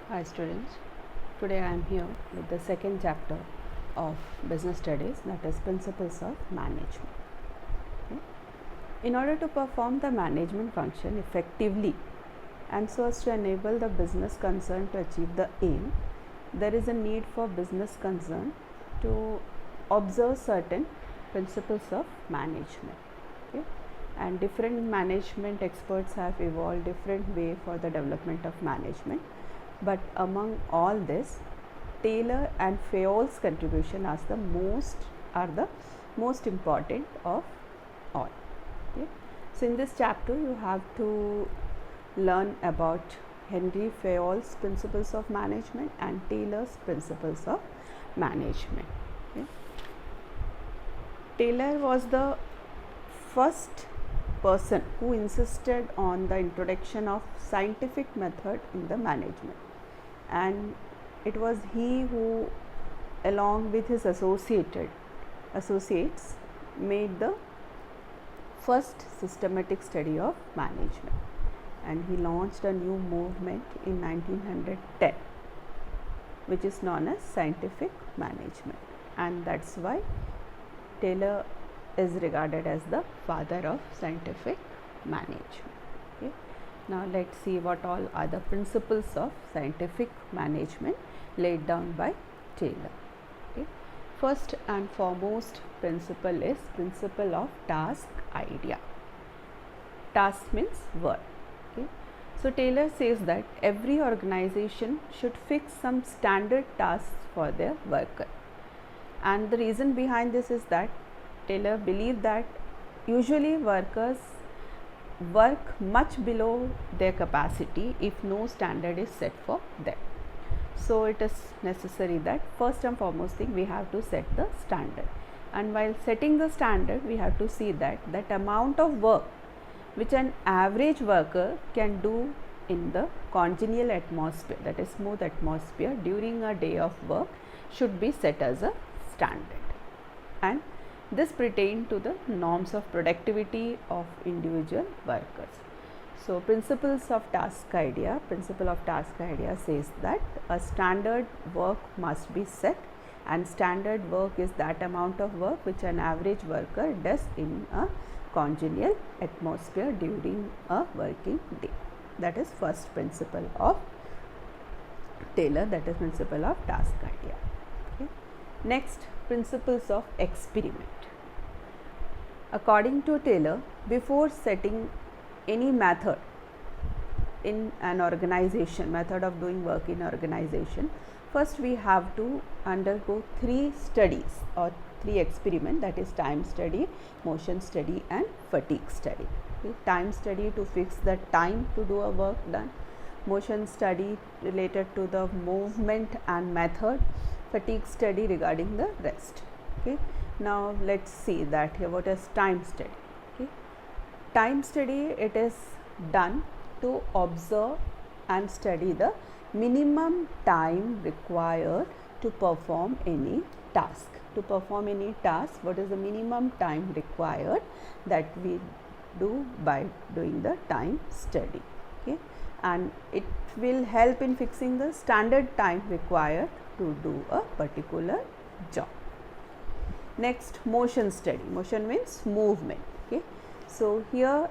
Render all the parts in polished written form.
Hi students, today I am here with the second chapter of business studies, that is principles of management. Okay. In order to perform the management function effectively and so as to enable the business concern to achieve the aim, there is a need for business concern to observe certain principles of management. Okay. And different management experts have evolved different way for the development of management. But among all this, Taylor and Fayol's contribution are the most important of all. Okay. So in this chapter, you have to learn about Henry Fayol's principles of management and Taylor's principles of management. Okay. Taylor was the first person who insisted on the introduction of scientific method in the management, and it was he who, along with his associates, made the first systematic study of management, and he launched a new movement in 1910 which is known as scientific management, and that's why Taylor is regarded as the father of scientific management. Okay. Now let's see what all are the principles of scientific management laid down by Taylor. Okay. First and foremost principle is principle of task idea. Task means work. Okay. So Taylor says that every organization should fix some standard tasks for their worker, and the reason behind this is that Taylor believed that usually workers work much below their capacity if no standard is set for them. So it is necessary that first and foremost thing we have to set the standard, and while setting the standard we have to see that amount of work which an average worker can do in the congenial atmosphere, that is smooth atmosphere, during a day of work should be set as a standard, and this pertains to the norms of productivity of individual workers. So principle of task idea says that a standard work must be set, and standard work is that amount of work which an average worker does in a congenial atmosphere during a working day. That is first principle of Taylor, that is principle of task idea. Okay. Next, principles of experiment. According to Taylor, before setting any method in an organization, method of doing work in organization, first we have to undergo three studies or three experiments, that is time study, motion study and fatigue study. Okay. Time study to fix the time to do a work done, motion study related to the movement and method, fatigue study regarding the rest. Okay. Now let's see that here what is time study. Okay. Time study, it is done to observe and study the minimum time required to perform any task. To perform any task, what is the minimum time required, that we do by doing the time study. Okay. And it will help in fixing the standard time required to do a particular job. Next, motion study. Motion means movement. Okay. So here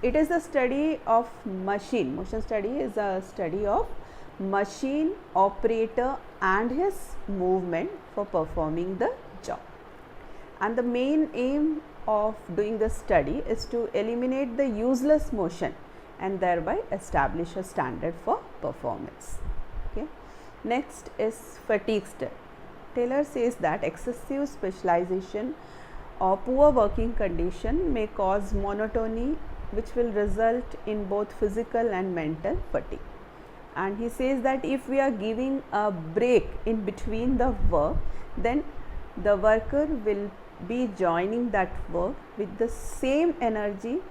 it is a study of machine. Motion study is a study of machine operator and his movement for performing the job. And the main aim of doing the study is to eliminate the useless motion and thereby establish a standard for performance. Okay. Next is fatigue study. Taylor says that excessive specialization or poor working condition may cause monotony, which will result in both physical and mental fatigue. And he says that if we are giving a break in between the work, then the worker will be joining that work with the same energy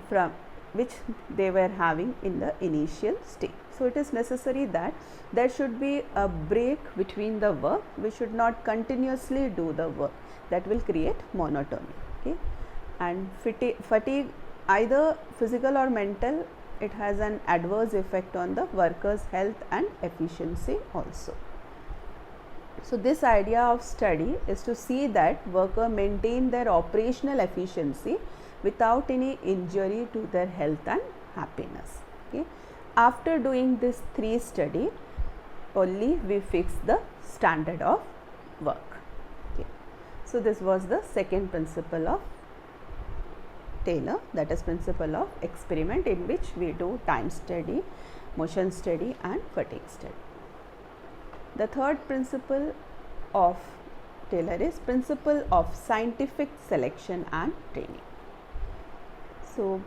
from which they were having in the initial stage. So it is necessary that there should be a break between the work. We should not continuously do the work, that will create monotony. Okay. And fatigue, either physical or mental, it has an adverse effect on the worker's health and efficiency also. So this idea of study is to see that worker maintain their operational efficiency without any injury to their health and happiness. Okay. After doing this 3 study, only we fix the standard of work. Okay. So this was the second principle of Taylor, that is principle of experiment, in which we do time study, motion study and fatigue study. The third principle of Taylor is principle of scientific selection and training. So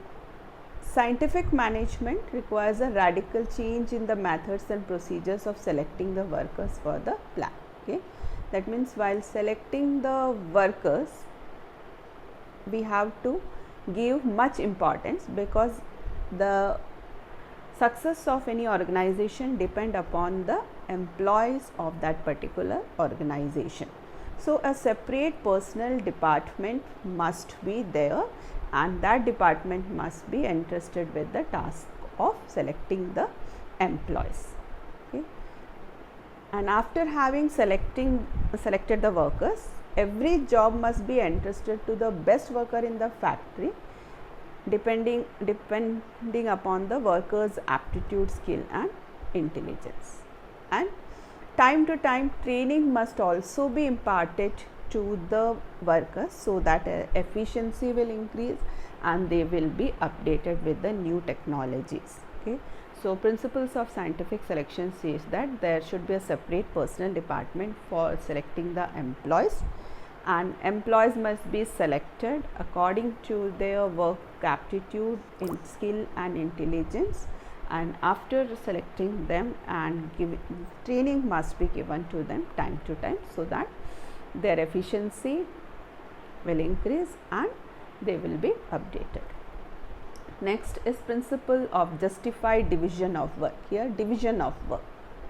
scientific management requires a radical change in the methods and procedures of selecting the workers for the plan. Okay. That means while selecting the workers, we have to give much importance, because the success of any organization depend upon the employees of that particular organization. So a separate personnel department must be there, and that department must be entrusted with the task of selecting the employees. Okay. And after having selected the workers, every job must be entrusted to the best worker in the factory, depending upon the worker's aptitude, skill and intelligence. And time to time training must also be imparted to the workers, so that efficiency will increase and they will be updated with the new technologies. Okay. So principles of scientific selection says that there should be a separate personnel department for selecting the employees, and employees must be selected according to their work aptitude, in skill and intelligence, and after selecting them and training must be given to them time to time, so that their efficiency will increase and they will be updated. Next is principle of justified division of work. Here division of work.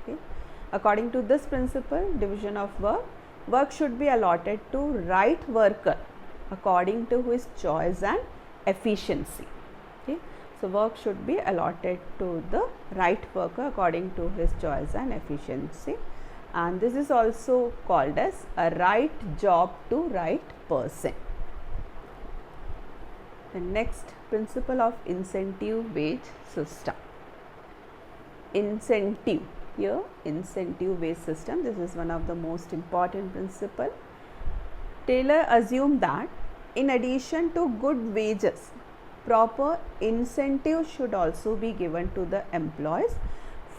Okay. According to this principle, division of work should be allotted to right worker according to his choice and efficiency. Okay. So work should be allotted to the right worker according to his choice and efficiency, and this is also called as a right job to right person. The next principle of incentive wage system. Incentive. Here incentive wage system, this is one of the most important principle. Taylor assumed that in addition to good wages, proper incentive should also be given to the employees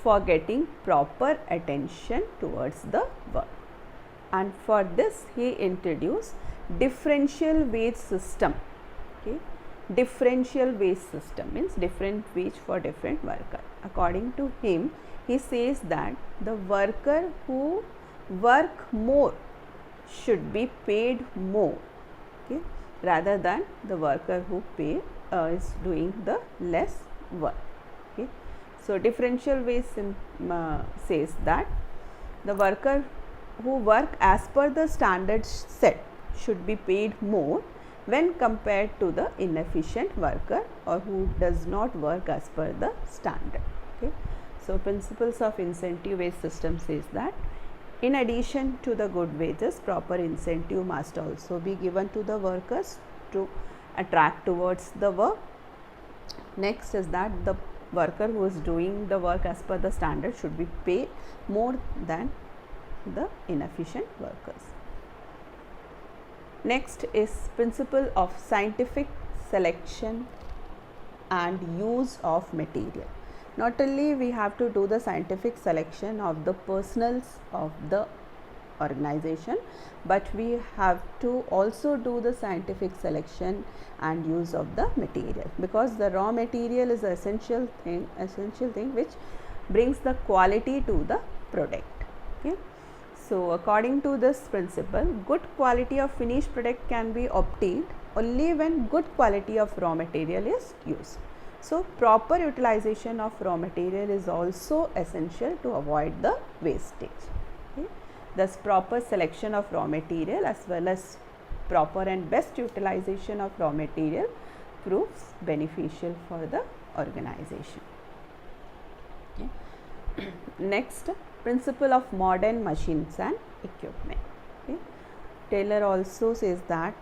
for getting proper attention towards the work, and for this he introduced differential wage system. Okay. Differential wage system means different wage for different worker. According to him, he says that the worker who work more should be paid more, okay, rather than the worker who is doing the less work. Okay. So differential wage says that the worker who work as per the standards set should be paid more when compared to the inefficient worker or who does not work as per the standard. Okay. So principles of incentive wage system says that in addition to the good wages, proper incentive must also be given to the workers to attract towards the work. Next is that the worker who is doing the work as per the standard should be paid more than the inefficient workers. Next is principle of scientific selection and use of material. Not only we have to do the scientific selection of the personals of the organization, but we have to also do the scientific selection and use of the material, because the raw material is the essential thing which brings the quality to the product. Okay. So according to this principle, good quality of finished product can be obtained only when good quality of raw material is used. So proper utilization of raw material is also essential to avoid the wastage. Okay. Thus proper selection of raw material as well as proper and best utilization of raw material proves beneficial for the organization. Okay. Next, principle of modern machines and equipment. Okay. Taylor also says that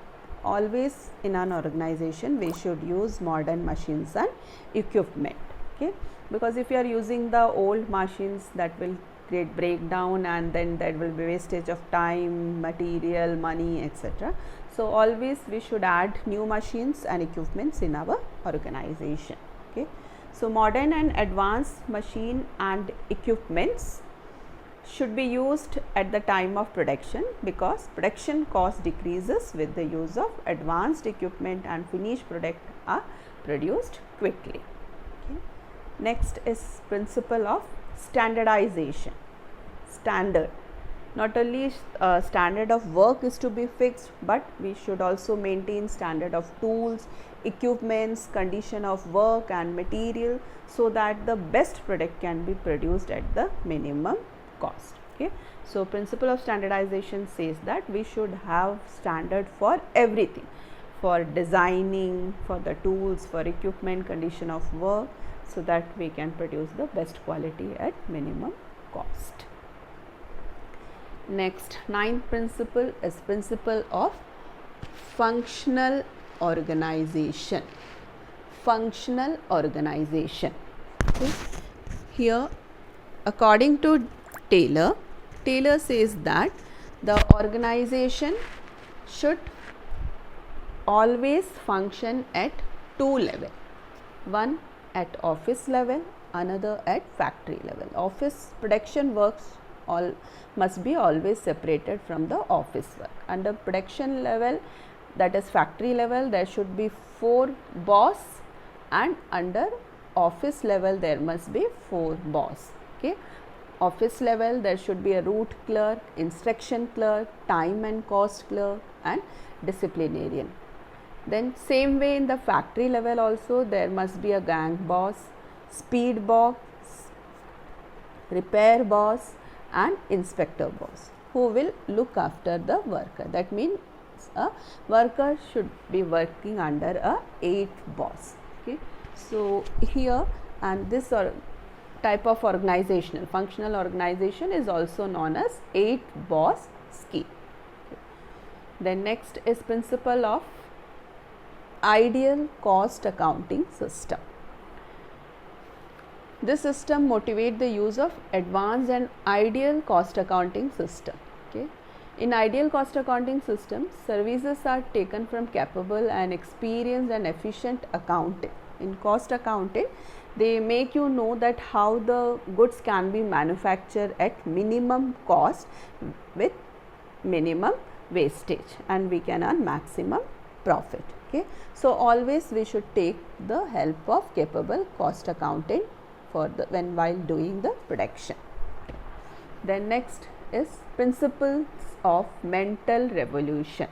always in an organization we should use modern machines and equipment. Okay, because if you are using the old machines, that will create breakdown, and then there will be wastage of time, material, money, etc. So always we should add new machines and equipments in our organization. Okay, so modern and advanced machine and equipments should be used at the time of production, because production cost decreases with the use of advanced equipment and finished product are produced quickly. Okay. Next is principle of standardization. Standard, not only standard of work is to be fixed, but we should also maintain standard of tools, equipments, condition of work and material, so that the best product can be produced at the minimum cost. Okay. So principle of standardization says that we should have standard for everything, for designing, for the tools, for equipment, condition of work, so that we can produce the best quality at minimum cost. Next, ninth principle is principle of functional organization. Functional organization. Okay. Here, according to Taylor says that the organization should always function at two levels. One at office level, another at factory level. Office production works must be always separated from the office work. Under production level, that is factory level, there should be 4 boss, and under office level there must be 4 boss. Okay. Office level, there should be a route clerk, inspection clerk, time and cost clerk, and disciplinarian. Then same way in the factory level also, there must be a gang boss, speed boss, repair boss, and inspector boss, who will look after the worker. That means a worker should be working under a 8 boss. Okay. So here, and this type of organizational, functional organization is also known as 8 boss scheme. Okay. Then next is principle of ideal cost accounting system. This system motivates the use of advanced and ideal cost accounting system. Okay. In ideal cost accounting system, services are taken from capable and experienced and efficient accounting. In cost accounting, they make you know that how the goods can be manufactured at minimum cost with minimum wastage, and we can earn maximum profit. Okay. So always we should take the help of capable cost accounting for the while doing the production. Then next is principles of mental revolution.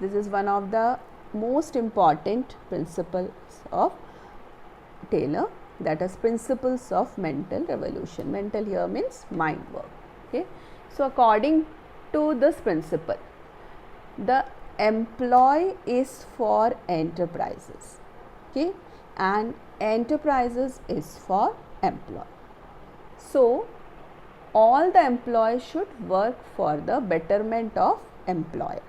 This is one of the most important principles of Taylor, that is principles of mental revolution. Mental here means mind work. Okay. So according to this principle, the employee is for enterprises. Okay. And enterprises is for employee. So all the employees should work for the betterment of employer.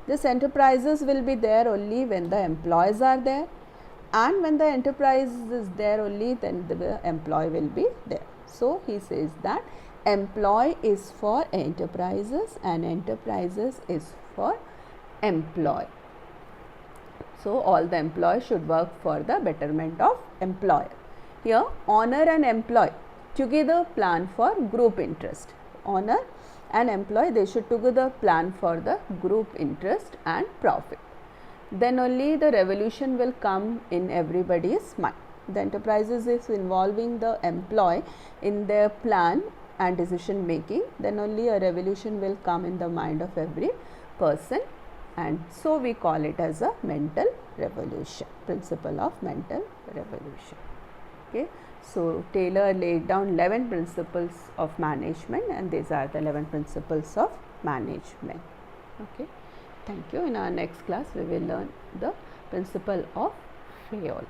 This enterprises will be there only when the employees are there, and when the enterprise is there only, then the employee will be there. So he says that employee is for enterprises and enterprises is for employee. So all the employees should work for the betterment of employer. Here owner and employee together plan for group interest. Owner and employee, they should together plan for the group interest and profit. Then only the revolution will come in everybody's mind. The enterprises is involving the employee in their plan and decision making, then only a revolution will come in the mind of every person, and so we call it as a mental revolution, principle of mental revolution. Okay. So Taylor laid down 11 principles of management, and these are the 11 principles of management. Okay. Thank you. In our next class, we will learn the principle of Fayol.